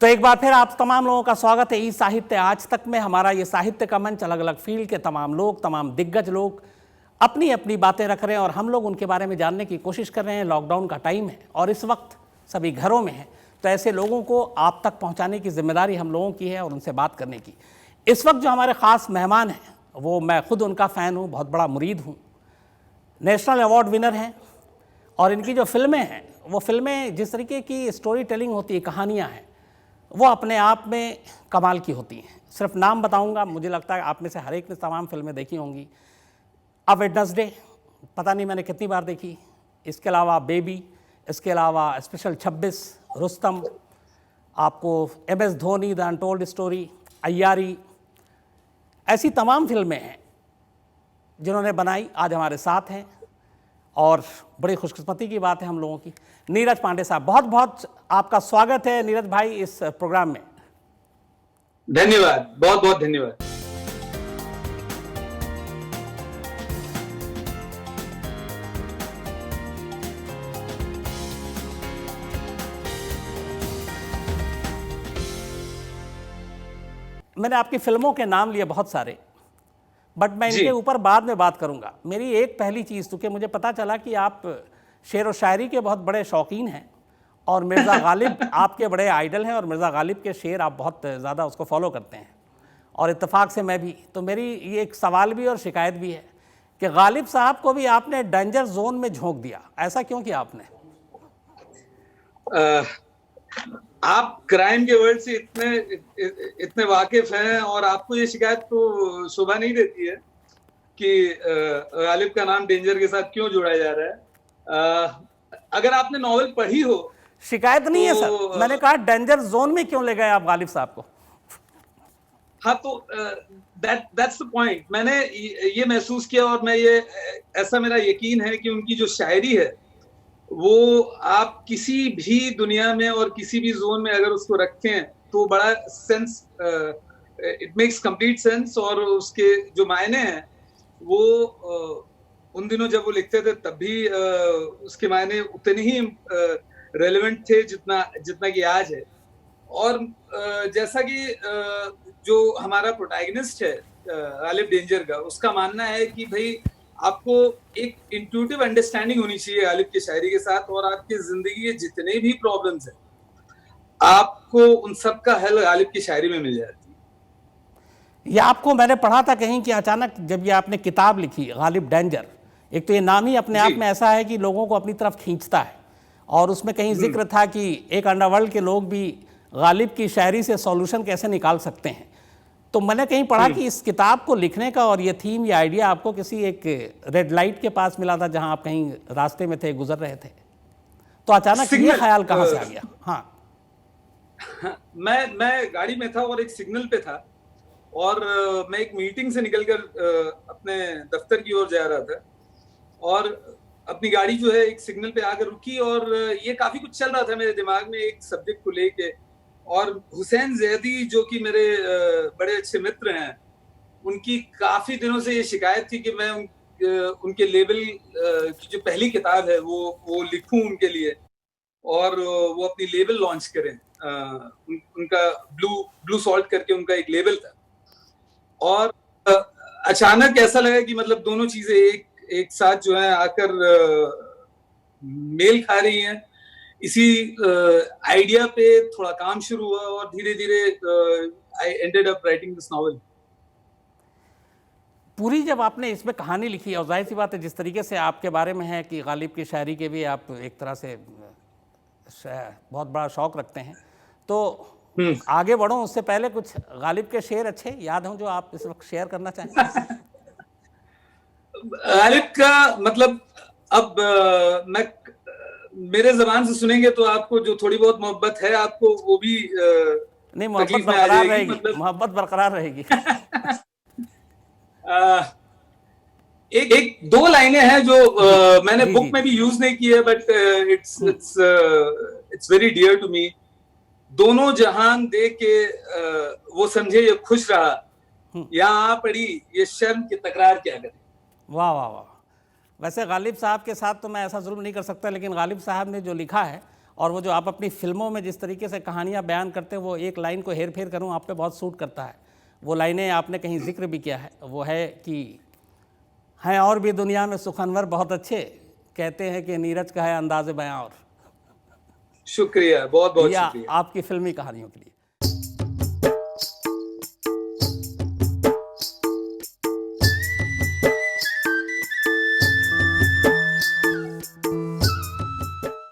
तो एक बार फिर आप तमाम लोगों का स्वागत है ई साहित्य आज तक में। हमारा ये साहित्य का मंच, अलग अलग फील्ड के तमाम लोग, तमाम दिग्गज लोग अपनी अपनी बातें रख रहे हैं और हम लोग उनके बारे में जानने की कोशिश कर रहे हैं। लॉकडाउन का टाइम है और इस वक्त सभी घरों में है, तो ऐसे लोगों को आप तक पहुंचाने की जिम्मेदारी हम लोगों की है और उनसे बात करने की। इस वक्त जो हमारे ख़ास मेहमान हैं वो मैं खुद उनका फ़ैन हूँ, बहुत बड़ा मुरीद हूँ। नेशनल अवार्ड विनर हैं और इनकी जो फिल्में हैं वो फिल्में जिस तरीके की स्टोरी टेलिंग होती है, कहानियाँ हैं, वो अपने आप में कमाल की होती हैं। सिर्फ नाम बताऊंगा, मुझे लगता है आप में से हर एक ने तमाम फिल्में देखी होंगी। अ वेडनेसडे पता नहीं मैंने कितनी बार देखी, इसके अलावा बेबी, इसके अलावा स्पेशल 26, रुस्तम, आपको MS Dhoni, the untold story, Aiyaary, ऐसी तमाम फिल्में हैं जिन्होंने बनाई, आज हमारे साथ हैं और बड़ी खुशकिस्मती की बात है हम लोगों की। नीरज पांडे साहब, बहुत बहुत आपका स्वागत है नीरज भाई इस प्रोग्राम में। धन्यवाद, बहुत बहुत धन्यवाद। मैंने आपकी फिल्मों के नाम लिए बहुत सारे, बट मैं इनके ऊपर बाद में बात करूंगा। मेरी एक पहली चीज़, क्योंकि मुझे पता चला कि आप शेर व शायरी के बहुत बड़े शौकीन हैं और मिर्ज़ा गालिब आपके बड़े आइडल हैं और मिर्ज़ा गालिब के शेर आप बहुत ज़्यादा उसको फॉलो करते हैं और इत्तेफाक से मैं भी। तो मेरी ये एक सवाल भी और शिकायत भी है कि गालिब साहब को भी आपने डेंजर जोन में झोंक दिया, ऐसा क्यों किया आपने? आप क्राइम के वर्ल्ड से इतने वाकिफ हैं और आपको ये शिकायत तो शोभा नहीं देती है कि गालिब का नाम डेंजर के साथ क्यों जोड़ा जा रहा है। अगर आपने नॉवेल पढ़ी हो, शिकायत नहीं है सर, मैंने कहा डेंजर जोन में क्यों ले गए आप गालिब साहब को? हाँ, तो दैट्स द पॉइंट। मैंने ये महसूस किया और मैं ये ऐसा मेरा यकीन है कि उनकी जो शायरी है वो आप किसी भी दुनिया में और किसी भी जोन में अगर उसको रखें तो बड़ा sense, it makes complete sense. और उसके जो मायने हैं वो उन दिनों जब वो लिखते थे तब भी उसके मायने उतने ही रेलेवेंट थे जितना कि आज है। और जैसा कि जो हमारा प्रोटैगनिस्ट है गालिब डेंजर का, उसका मानना है कि भाई आपको एक इंट्यूटिव अंडरस्टैंडिंग होनी चाहिए गालिब की शायरी के साथ, और आपकी जिंदगी के जितने भी प्रॉब्लम्स हैं आपको उन सब का हल गालिब की शायरी में मिल जाती है। ये आपको मैंने पढ़ा था कहीं कि अचानक जब ये आपने किताब लिखी गालिब डेंजर, एक तो ये नाम ही अपने आप में ऐसा है कि लोगों को अपनी तरफ खींचता है, और उसमें कहीं जिक्र था कि एक अंडरवर्ल्ड के लोग भी गालिब की शायरी से सॉल्यूशन कैसे निकाल सकते हैं। तो मैंने कहीं पढ़ा कि इस किताब को लिखने का और ये थीम, ये आइडिया आपको किसी एक रेड लाइट के पास मिला था जहां आप कहीं रास्ते में थे, गुजर रहे थे, तो अचानक ये ख्याल कहां से आ गया? हाँ, मैं गाड़ी में था और एक सिग्नल पे था और मैं एक मीटिंग से निकलकर अपने दफ्तर की ओर जा रहा था और अपनी गाड़ी जो है एक सिग्नल पे आकर रुकी और ये काफी कुछ चल रहा था मेरे दिमाग में एक सब्जेक्ट को लेके। और हुसैन जैदी जो कि मेरे बड़े अच्छे मित्र हैं, उनकी काफी दिनों से ये शिकायत थी कि मैं उनके लेबल की जो पहली किताब है वो लिखूं उनके लिए और वो अपनी लेबल लॉन्च करें। उनका ब्लू सॉल्ट करके उनका एक लेबल था और अचानक ऐसा लगा कि मतलब दोनों चीजें एक साथ जो है आकर मेल खा रही हैं। इसी आइडिया पे थोड़ा काम शुरू हुआ और धीरे धीरे I ended up writing this novel. पूरी जब आपने इसमें कहानी लिखी, और जाहिर सी बात है जिस तरीके से आपके बारे में है कि गालिब की शायरी के भी आप एक तरह से बहुत बड़ा शौक रखते हैं, तो आगे बढ़ो उससे पहले कुछ गालिब के शेर अच्छे याद हों जो आप इस वक्त शेयर करना चाहें? गालिब का मतलब अब मैं मेरे जबान से सुनेंगे तो आपको जो थोड़ी बहुत मोहब्बत है आपको वो भी नहीं, मोहब्बत बरकरार रहेगी, मतलब मोहब्बत बरकरार रहेगी। एक दो लाइनें हैं जो मैंने बुक में भी यूज नहीं की है, but it's very dear to me. दोनों जहान दे के वो समझे ये खुश रहा, यहाँ पड़ी ये शर्म की तकरार क्या करे। वाह वाह वाह। वैसे गालिब साहब के साथ तो मैं ऐसा जुल्म नहीं कर सकता, लेकिन गालिब साहब ने जो लिखा है और वो जो आप अपनी फिल्मों में जिस तरीके से कहानियाँ बयान करते हैं, वो एक लाइन को हेर फेर करूँ आप पे बहुत सूट करता है। वो लाइनें आपने कहीं जिक्र भी किया है, वो है कि हैं और भी दुनिया में सुखनवर बहुत अच्छे, कहते हैं कि नीरज का है अंदाज़े बयां। और शुक्रिया, बहुत बहुत या शुक्रिया। आपकी फिल्मी कहानियों के लिए।